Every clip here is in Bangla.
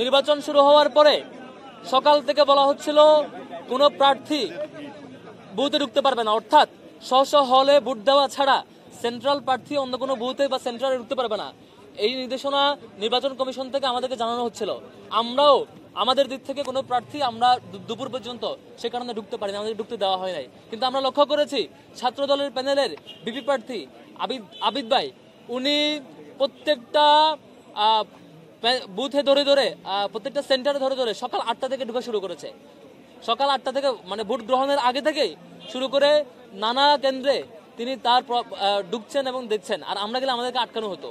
নির্বাচন শুরু হওয়ার পরে সকাল থেকে বলা হচ্ছিল কোনো প্রার্থী বুথে ঢুকতে পারবে না, অর্থাৎ স্ব হলে ভোট দেওয়া ছাড়া সেন্ট্রাল প্রার্থী অন্য কোনো বুথে বা সেন্ট্রালে ঢুকতে পারবে না। এই নির্দেশনা নির্বাচন কমিশন থেকে আমাদেরকে জানানো হচ্ছিল। আমরাও আমাদের দিক থেকে কোনো প্রার্থী আমরা দুপুর পর্যন্ত সে কারণে ঢুকতে পারিনি, আমাদের ঢুকতে দেওয়া হয় নাই। কিন্তু আমরা লক্ষ্য করেছি ছাত্র দলের প্যানেলের বিপি প্রার্থী আবিদ ভাই উনি প্রত্যেকটা বুথে ধরে ধরে প্রত্যেকটা সেন্টারে ধরে ধরে সকাল 8টা থেকে ঢুকা শুরু করেছে। সকাল 8টা থেকে মানে ভোট গ্রহণের আগে থেকেই শুরু করে নানা কেন্দ্রে তিনি তার ঢুকছেন এবং দেখছেন, আর আমরা গেলে আমাদেরকে আটকানো হতো।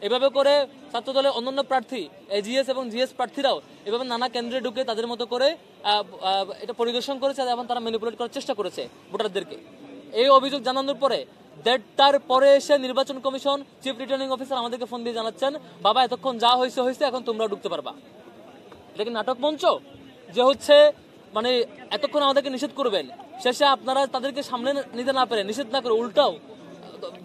এভাবে করে ছাত্র দলের অন্যান্য প্রার্থী এজিএস এবং জিএস প্রার্থীরাও এভাবে নানা কেন্দ্রে ঢুকে তাদের মতো করে এটা পরিদর্শন করেছে এবং তারা ম্যানিপুলেট করার চেষ্টা করেছে ভোটারদেরকে। এই অভিযোগ জানানোর পরে 1:30টার পরে এসে নির্বাচন কমিশন চিফ রিটার্নিং অফিসার আমাদেরকে ফোন দিয়ে জানাচ্ছেন, বাবা এতক্ষণ যা হয়েছে হয়েছে, এখন তোমরা ঢুকতে পারবা। এটা কি নাটক মঞ্চ যে হচ্ছে মানে এতক্ষণ আমাদেরকে নিষেধ করবেন, শেষে আপনারা তাদেরকে সামনে নিতে না পেরে নিষেধ না করে উল্টাও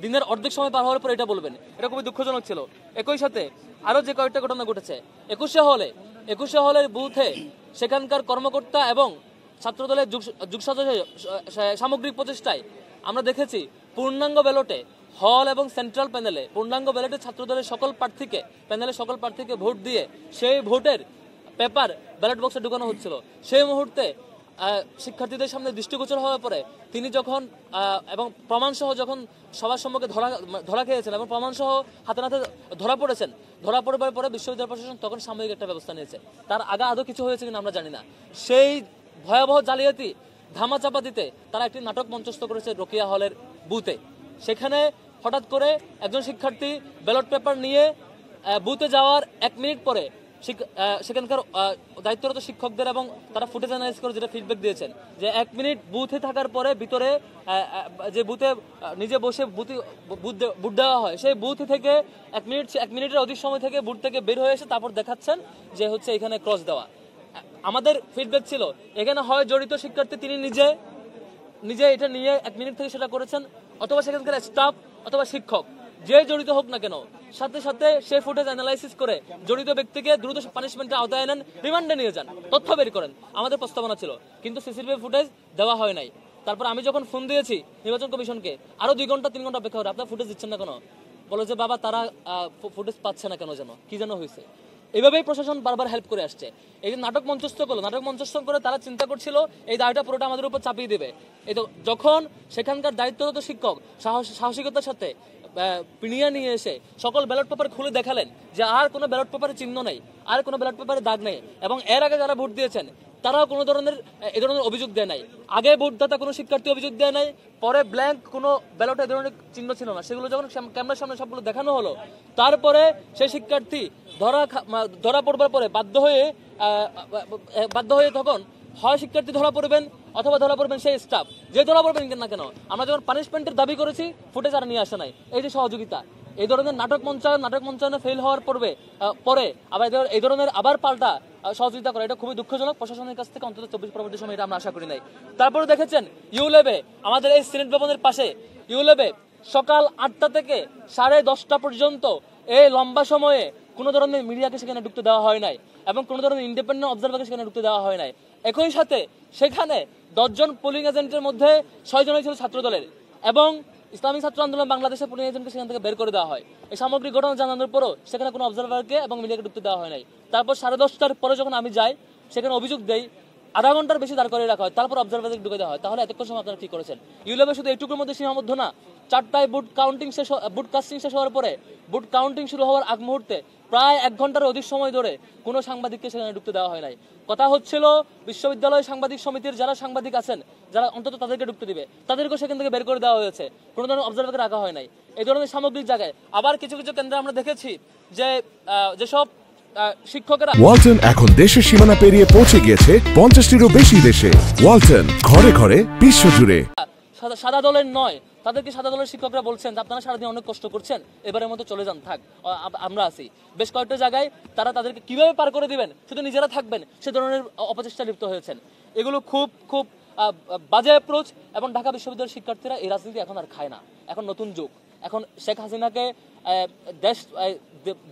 দিনের অর্ধেক সময় পার হওয়ার পর এটা বলবেন, এটা খুবই দুঃখজনক ছিল। একই সাথে আরো যে কয়েকটা ঘটনা ঘটেছে 21শে হলের বুথে সেখানকার কর্মকর্তা এবং ছাত্রদলের সামগ্রিক প্রচেষ্টায় আমরা দেখেছি পূর্ণাঙ্গ ব্যালটে হল এবং সেন্ট্রাল প্যানেলে পূর্ণাঙ্গ ব্যালটে ছাত্রদলের সকল প্রার্থীকে প্যানেলের সকল প্রার্থীকে ভোট দিয়ে সেই ভোটের পেপার ব্যালট বক্সে ঢুকানো হচ্ছিল। সেই মুহূর্তে শিক্ষার্থীদের সামনে দৃষ্টিগোচর হওয়ার পরে তিনি যখন এবং প্রমাণসহ যখন সবার সম্মুখে ধরা খেয়েছেন এবং প্রমাণসহ হাতে নাতে ধরা পড়বার পরে বিশ্ববিদ্যালয় প্রশাসন তখন সাময়িক একটা ব্যবস্থা নিয়েছে। তার আগে আদৌ কিছু হয়েছে কিনা আমরা জানি না। সেই ভয়াবহ জালিয়াতি ধামাচাপা দিতে তারা একটি নাটক মঞ্চস্থ করেছে রোকেয়া হলের বুথে। সেখানে হঠাৎ করে একজন শিক্ষার্থী ব্যালট পেপার নিয়ে বুথে যাওয়ার 1 মিনিট পরে সেখানকার দায়িত্বরত শিক্ষকদের এবং তারা ফুটেজ অ্যানালাইজ করে যেটা ফিডব্যাক দিয়েছেন যে 1 মিনিট বুথে থাকার পরে ভিতরে যে বুথে নিজে বসে বুথ দেওয়া হয় সেই বুথ থেকে 1 মিনিটের অধিক সময় থেকে বুথ থেকে বের হয়ে এসে তারপর দেখাচ্ছেন যে হচ্ছে এখানে ক্রস দেওয়া। আমাদের ফিডব্যাক ছিল এখানে হয় জড়িত শিক্ষার্থী তিনি নিজে এটা নিয়ে 1 মিনিট থেকে সেটা করেছেন, অথবা সেখানকার স্টাফ অথবা শিক্ষক যে জড়িত হোক না কেন সাথে সাথে সে ফুটেজ অ্যানালাইসিস করে জড়িত ব্যক্তিকে দ্রুত পানিশমেন্টের আওতায় আনেন, রিমান্ডে নিয়ে যান, তথ্য বের করেন। আমাদের প্রস্তাবনা ছিল, কিন্তু সিসিটিভি ফুটেজ দেওয়া হয় নাই। তারপর আমি যখন ফোন দিয়েছি নির্বাচন কমিশনকে আরো 2 ঘন্টা 3 ঘন্টা অপেক্ষা করে আপনারা ফুটেজ দিচ্ছেন না কেন, বলো যে বাবা তারা ফুটেজ পাচ্ছে না কেন, যেন কি যেন হয়েছে। এইভাবেই প্রশাসন বারবার হেল্প করে আসছে। এই যে নাটক মঞ্চস্থ করে তারা চিন্তা করছিল এই দায়টা পুরোটা আমাদের উপর চাপিয়ে দেবে। এই তো যখন সেখানকার দায়িত্বরত শিক্ষক সাহসিকতার সাথে পিনিয়া নিয়ে এসে সকল ব্যালট পেপার খুলে দেখালেন যে আর কোনো ব্যালট পেপারে চিহ্ন নেই, আর কোনো ব্যালট পেপারে দাগ নেই, এবং এর আগে যারা ভোট দিয়েছেন তারাও কোনো ধরনের এই ধরনের অভিযোগ দেয় নাই। আগে ভোটদাতা কোনো শিক্ষার্থী অভিযোগ দেয় নাই, পরে ব্ল্যাঙ্ক কোনো ব্যালটে ধরনের চিহ্ন ছিল না, সেগুলো যখন ক্যামেরার সামনে সবগুলো দেখানো হলো তারপরে সেই শিক্ষার্থী ধরা পড়বার পরে বাধ্য হয়ে তখন হয় শিক্ষার্থী ধরা পড়বেন অথবা ধরা পড়বেন সেই স্টাফ, যে ধরা পড়বেন না কেন আমরা যখন পানিশমেন্টের দাবি করেছি ফুটেজ আর নিয়ে আসা নাই। এই যে সহযোগিতা, এই ধরনের নাটক মঞ্চায়নে ফেল হওয়ার পরে আবার এই ধরনের আবার পাল্টা সহযোগিতা করে, এটা খুবই দুঃখজনক। প্রশাসনের কাছ থেকে অন্তত 24 পরবর্তী সময় এটা আমরা আশা করি নাই। তারপরে দেখেছেন ইউলেবে আমাদের এই সিনেট ভবনের পাশে ইউলেবে সকাল 8টা থেকে 10:30 পর্যন্ত এই লম্বা সময়ে কোনো ধরনের মিডিয়াকে সেখানে ঢুকতে দেওয়া হয় নাই এবং কোনো ধরনের ইন্ডিপেন্ডেন্ট অবজারভারকে সেখানে ঢুকতে দেওয়া হয় নাই। একই সাথে সেখানে 10 জন পোলিং এজেন্টের মধ্যে 6 জনই ছিল ছাত্র দলের এবং ইসলামিক ছাত্র আন্দোলন বাংলাদেশের পোলিং এজেন্টকে সেখান থেকে বের করে দেওয়া হয়। এই সামগ্রিক ঘটনা জানানোর পরও সেখানে কোনো অবজারভারকে এবং মিডিয়াকে ঢুকতে দেওয়া হয় নাই। তারপর 10:30টার পরে যখন আমি যাই সেখানে অভিযোগ দেই আধা ঘন্টার বেশি দাঁড় করে রাখা হয়, তারপর অবজারভারকে ঢুকে দেওয়া হয়। তাহলে এতক্ষণ সময় আপনারা কি করেছেন? ইউলেবে শুধু এইটুকুর মধ্যে সীমাবদ্ধ না, 4টায় বুট কাস্টিং শেষ হওয়ার পরে বুট কাউন্টিং শুরু হওয়ার আগ মুহূর্তে প্রায় 1 ঘন্টার অধিক সময় ধরে কোনো সাংবাদিককে সেখানে ঢুকতে দেওয়া হয় নাই। কথা হচ্ছিল বিশ্ববিদ্যালয় সাংবাদিক সমিতির যারা সাংবাদিক আছেন যারা অন্তত তাদেরকে ঢুকতে দিবে তাদেরকেও সেখান থেকে বের করে দেওয়া হয়েছে, কোনো ধরনের অবজারভারকে রাখা হয় নাই। এই ধরনের সামগ্রিক জায়গায় আবার কিছু কেন্দ্রে আমরা দেখেছি যে যেসব শিক্ষকেরা ওয়ালটন এখন দেশের সীমানা পেরিয়ে পৌঁছে গিয়েছে 50টিরও বেশি দেশে। ওয়ালটন ঘরে ঘরে বিশ্বজুড়ে। সাদা দলের নয়, তাদেরকে সাদা দলের শিক্ষকরা বলছেন আপনারা সারাদিন অনেক কষ্ট করছেন, এবারের মতো চলে যান, থাক আমরা আছি। বেশ কয়েকটা জায়গায় তারা তাদেরকে কিভাবে পার করে দিবেন শুধু নিজেরা থাকবেন সে ধরনের অপচেষ্টা লিপ্ত হয়েছেন। এগুলো খুব বাজে অ্যাপ্রোচ এবং ঢাকা বিশ্ববিদ্যালয়ের শিক্ষার্থীরা এই রাজনীতি এখন আর খায় না। এখন নতুন যুগ, এখন শেখ হাসিনাকে দেশ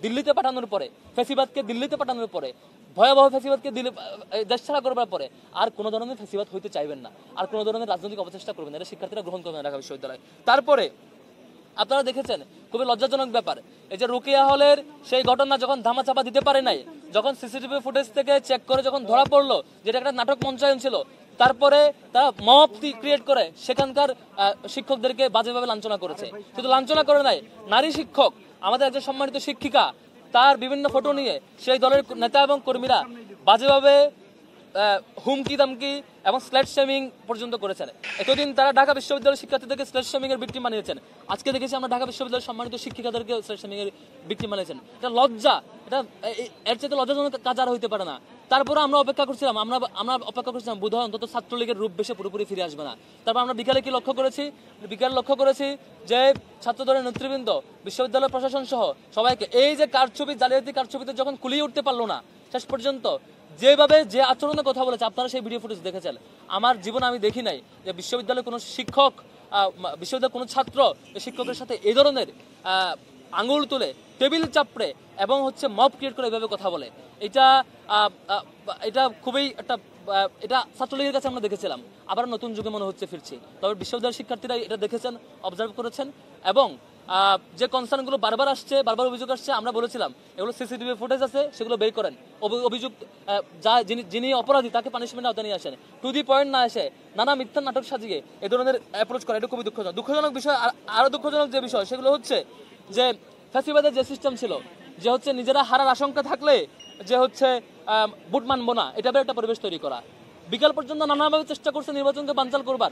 দিল্লিতে পাঠানোর পরে, ফ্যাসিবাদকে দিল্লিতে পাঠানোর পরে, ভয়াবহ ফ্যাসিবাদকে দেশ ছাড়া করবার পরে আর কোনো ধরনের ফ্যাসিবাদ হইতে চাইবেন না, আর কোনো ধরনের রাজনৈতিক অপচেষ্টা করবেন না, এটা শিক্ষার্থীরা গ্রহণ করবেন ঢাকা বিশ্ববিদ্যালয়। তারপরে আপনারা দেখেছেন খুবই লজ্জাজনক ব্যাপার, এই যে রোকেয়া হলের সেই ঘটনা যখন ধামাচাপা দিতে পারে নাই, যখন সিসিটিভি ফুটেজ থেকে চেক করে যখন ধরা পড়লো যেটা একটা নাটক মঞ্চায়ন ছিল, তারপরে তারা মব ক্রিয়েট করে সেখানকার শিক্ষকদেরকে বাজেভাবে লাঞ্ছনা করেছে। শুধু লাঞ্ছনা করে নাই, নারী শিক্ষক, আমাদের একজন সম্মানিত শিক্ষিকা, তার বিভিন্ন ফটো নিয়ে সেই দলের নেতা এবং কর্মীরা বাজেভাবে হুমকি দামকি এবং স্লেট শেমিং পর্যন্ত করেছেন। এতদিন তারা ঢাকা বিশ্ববিদ্যালয়ের শিক্ষার্থীদেরকে স্লেট শেমিং এর ভিকটিম বানিয়েছেন, আজকে দেখেছি আমরা ঢাকা বিশ্ববিদ্যালয়ের সম্মানিত শিক্ষিকাদেরকে স্লেট শেমিং এর ভিকটিম বানিয়েছেন। এটা লজ্জা, এটা এর চেয়ে লজ্জাজনক কাজ আর হইতে পারে না। তারপরে আমরা অপেক্ষা করছিলাম, আমরা অপেক্ষা করছিলাম বোধহয় অন্তত ছাত্রলীগের রূপ বেশে পুরোপুরি ফিরে আসবে না। তারপর আমরা বিকালে কি লক্ষ্য করেছি যে ছাত্র দলের নেতৃবৃন্দ, বিশ্ববিদ্যালয় প্রশাসন সহ সবাইকে এই যে কারচুপি, জালিয়াতি কারচুপিতে যখন কুলিয়ে উঠতে পারলো না, শেষ পর্যন্ত যেভাবে যে আচরণের কথা বলেছে, আপনারা সেই ভিডিও ফুটেজ দেখেছেন। আমার জীবনে আমি দেখি নাই যে বিশ্ববিদ্যালয়ের কোনো শিক্ষক, বিশ্ববিদ্যালয়ের কোনো ছাত্র শিক্ষকের সাথে এই ধরনের আঙুল তুলে, টেবিল চাপড়ে এবং মব ক্রিয়েট করে এভাবে কথা বলে। এটা খুবই একটা, এটা ছাত্রলীগের কাছে আমরা দেখেছিলাম, আবার নতুন যুগে মনে হচ্ছে ফিরছি। তবে বিশ্ববিদ্যালয়ের শিক্ষার্থীরা এটা দেখেছেন, অবজার্ভ করেছেন, এবং যে কনসার্নগুলো বারবার অভিযোগ আসছে, আমরা বলেছিলাম এগুলো সিসিটিভি ফুটেজ আছে, সেগুলো বের করেন, অভিযোগ যিনি অপরাধী তাকে পানিশমেন্ট আওতায় নিয়ে আসেন। টু দি পয়েন্ট না এসে নানা মিথ্যা নাটক সাজিয়ে এ ধরনের অ্যাপ্রোচ করা, এটা খুবই দুঃখজনক বিষয়। আরো দুঃখজনক যে বিষয় সেগুলো হচ্ছে যে ফ্যাসিবাদের যে সিস্টেম ছিল, যে নিজেরা হারার আশঙ্কা থাকলে যে বুট মানবো না, এটা একটা পরিবেশ তৈরি করা। বিকাল পর্যন্ত নানাভাবে চেষ্টা করছে নির্বাচনকে বানচাল করবার।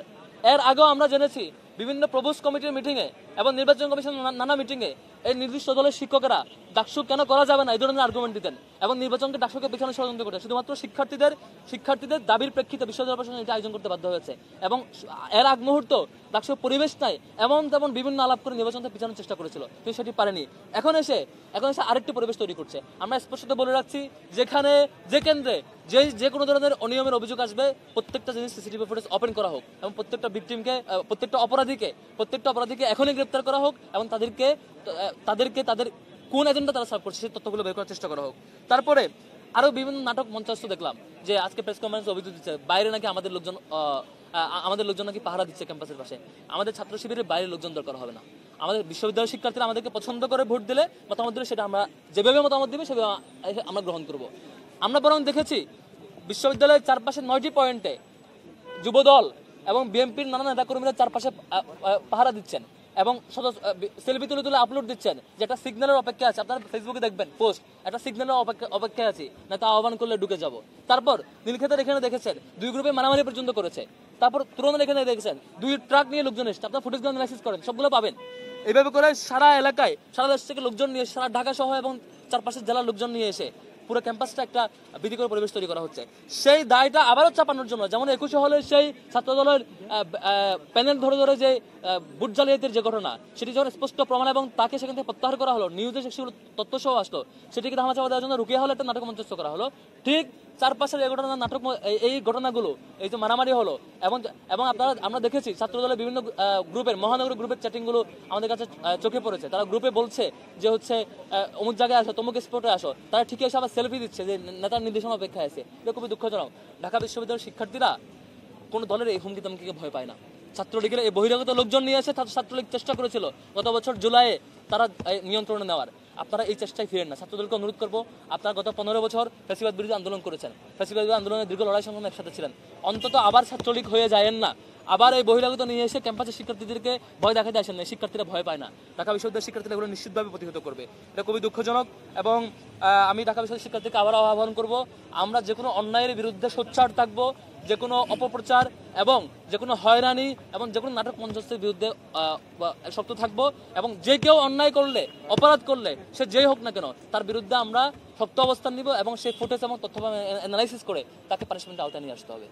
এর আগেও আমরা জেনেছি বিভিন্ন প্রবোস কমিটির মিটিংয়ে এবং নির্বাচন কমিশন নানা মিটিংয়ে এই নির্দিষ্ট দলের শিক্ষকেরা ডাকসু কেন করা যাবে না এই ধরনের আর্গুমেন্ট দিতেন এবং নির্বাচনকে ডাকসুকে পেছনে ষড়যন্ত্র করতেন। শুধুমাত্র শিক্ষার্থীদের দাবির প্রেক্ষিতে বিশ্ববিদ্যালয় প্রশাসন এটা আয়োজন করতে বাধ্য হয়েছে এবং এর আগ মুহূর্ত ডাকসু পরিবেশ নাই এমন তেমন বিভিন্ন আলাপ করে নির্বাচনকে পিছানোর চেষ্টা করেছিল, কিন্তু সেটি পারেনি। এখন এসে আরেকটি পরিবেশ তৈরি করছে। আমরা স্পষ্ট বলে রাখছি, যেখানে যে কেন্দ্রে যে কোনো ধরনের অনিয়মের অভিযোগ আসবে, প্রত্যেকটা জিনিস সিসিটিভি ফুটেজ ওপেন করা হোক এবং প্রত্যেকটা ভিকটিমকে, প্রত্যেকটা অপরাধীকে এখনই গ্রেপ্তার করা হোক এবং তাদের কোন এজেন্ডা তারা সার্ভ করছে সেই তথ্যগুলো বের করার চেষ্টা করা হোক। তারপরে আরো বিভিন্ন নাটক মঞ্চস্থ দেখলাম, যে আজকে প্রেস কনফারেন্সে অভিযোগ দিচ্ছে বাইরে নাকি আমাদের লোকজন নাকি পাহারা দিচ্ছে ক্যাম্পাসের পাশে। আমাদের ছাত্র শিবিরের বাইরের লোকজন দরকার হবে না। আমাদের বিশ্ববিদ্যালয়ের শিক্ষার্থীরা আমাদেরকে পছন্দ করে ভোট দিলে, মতামত দিলে, সেটা আমরা যেভাবে মতামত দিবে সেভাবে আমরা গ্রহণ করব। আমরা বরং দেখেছি বিশ্ববিদ্যালয়ের চারপাশে 9টি পয়েন্টে যুবদল এবং বিএনপির নানা নেতাকর্মীরা চারপাশে পাহারা দিচ্ছেন এবং সেলফি তুলে আপলোড দিচ্ছেন যে একটা সিগন্যালের অপেক্ষা আছে। আপনারা ফেসবুকে দেখবেন পোস্ট, একটা সিগন্যালের অপেক্ষায় আছি, না তা আহ্বান করলে ঢুকে যাব। তারপর নীলক্ষেতের এখানে দেখেছেন 2 গ্রুপে মারামারি পর্যন্ত করেছে। তারপর তুরনের এখানে দেখেছেন 2 ট্রাক নিয়ে লোকজন এসেছে। আপনারা ফুটেজগুলো অ্যানালাইসিস করেন, সবগুলো পাবেন। এইভাবে করে সারা এলাকায়, সারা দেশ থেকে লোকজন নিয়ে, সারা ঢাকা সহ এবং চারপাশের জেলার লোকজন নিয়ে এসে পুরো ক্যাম্পাসটা একটা ভীতিকর পরিবেশ তৈরি করা হচ্ছে। সেই দায়টা আবারও চাপানোর জন্য, যেমন 21 হলে সেই ছাত্র দলের প্যানেল ধরে যে বুট জালিয়াতির যে ঘটনা, সেটি যখন স্পষ্ট প্রমাণ এবং তাকে সেখান থেকে প্রত্যাহার করা হলো, নিউজে সেগুলো তথ্য সহ আসলো, সেটিকে ধামাচাপা দেওয়ার জন্য রুকিয়া হলে একটা নাটক মঞ্চস্থ করা হলো। ঠিক চারপাশের এই ঘটনাগুলো, এই যে মারামারি হলো এবং আমরা দেখেছি ছাত্রদলের বিভিন্ন গ্রুপের, মহানগর গ্রুপের চ্যাটিংগুলো আমাদের কাছে চোখে পড়েছে। তারা গ্রুপে বলছে যে অমুক জায়গায় আসো, তমুক স্পটে আসো, তারা ঠিকই এসে আবার সেলফি দিচ্ছে যে নেতার নির্দেশনা অপেক্ষায় আছে। এটা খুবই দুঃখজনক। ঢাকা বিশ্ববিদ্যালয়ের শিক্ষার্থীরা কোনো দলের এই হুমকি তামকিকে ভয় পায় না। ছাত্রলীগের এই বহিরাগত লোকজন নিয়ে এসে ছাত্রলীগ চেষ্টা করেছিল গত বছর জুলাইয়ে তারা নিয়ন্ত্রণে নেওয়ার। আপনারা এই চেষ্টায় ফিরেন না। ছাত্রদলকে অনুরোধ করবো, আপনারা গত 15 বছর ফ্যাসিবাদ বিরোধী আন্দোলন করেছেন, ফ্যাসিবাদ বিরোধী আন্দোলনের দীর্ঘ লড়াই সংগ্রামে একসাথে ছিলেন। অন্তত আবার ছাত্রলীগ হয়ে যায়েন না, আবার এই বহিরাগত নিয়ে এসে ক্যাম্পাসের শিক্ষার্থীদেরকে ভয় দেখাতে আসেন না। শিক্ষার্থীরা ভয় পায় না। ঢাকা বিশ্ববিদ্যালয়ের শিক্ষার্থীরা এগুলো নিশ্চিতভাবে প্রতিহত করবে। এটা খুবই দুঃখজনক এবং আমি ঢাকা বিশ্ববিদ্যালয়ের শিক্ষার্থীকে আবার আহ্বান করব, আমরা যে কোনো অন্যায়ের বিরুদ্ধে সোচ্চার থাকবো, যে কোনো অপপ্রচার এবং যে কোনো হয়রানি এবং যে কোনো নাটক মঞ্চস্থের বিরুদ্ধে শক্ত থাকবো এবং যে কেউ অন্যায় করলে, অপরাধ করলে, সে যেই হোক না কেন, তার বিরুদ্ধে আমরা শক্ত অবস্থান নিব এবং সেই ফুটেজ এবং তথ্য অ্যানালাইসিস করে তাকে পানিশমেন্টের আওতায় নিয়ে আসতে হবে।